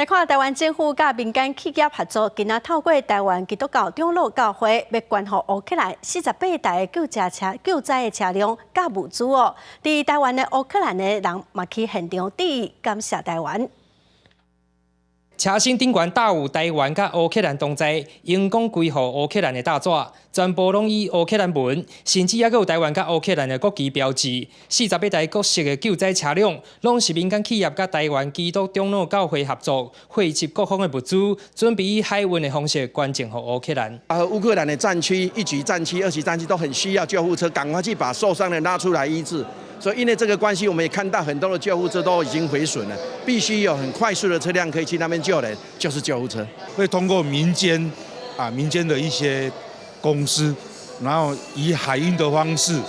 来看台湾政府甲民间企业合作，今仔透过台湾基督教长老教会，要捐予乌克兰48台救灾的车辆甲物资哦。伫台湾的乌克兰的人嘛去现场致意，感谢台湾。 车身顶悬大有台湾甲乌克兰同在，用讲归予乌克兰的大纸，全部拢以乌克兰文，甚至还有台湾甲乌克兰的国旗标志。48台各式的救灾车辆，拢是民间企业甲台湾基督长老教会合作，汇集各方的物资，准备以海运的方式捐赠给乌克兰。和乌克兰的战区1级战区、2级战区都很需要救护车，赶快去把受伤的拉出来医治。 所以，因为这个关系，我们也看到很多的救护车都已经毁损了，必须有很快速的车辆可以去那边救人，就是救护车。会通过民间的一些公司，然后以海运的方式，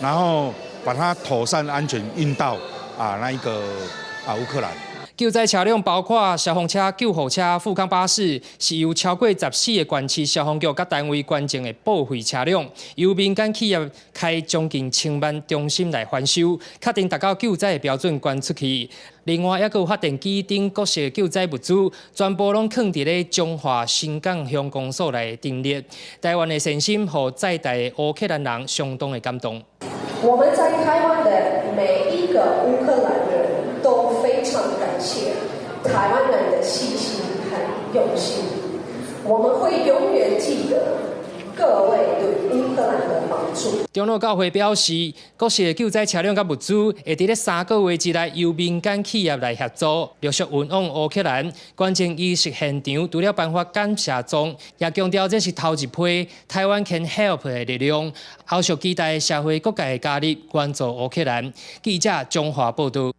然后把它妥善安全运到乌克兰。 救灾车辆包括消防车、救护车、富康巴士，是由超过14个县市消防局甲单位捐赠的报废车辆，由民间企业开将近1000万中心来翻修，确定达到救灾的标准捐出去。另外，还有发电机等各式救灾物资，全部拢放伫咧中华新港乡公所来陈列。台湾的善心，和在地的乌克兰人相当的感动。我们在台湾的每一个乌克兰人都非常感谢台湾人的细心和用心，我们会永远记得各位对乌克兰的帮助。长老教会表示，各式的救灾车辆甲物资会伫咧3个月之内由民间企业来合作，陆续运往乌克兰。捐赠仪式现场除了颁发感谢状，也强调这是头一批台湾 Can Help 的力量，后续期待社会各界的加入，关注乌克兰。记者钟华报道。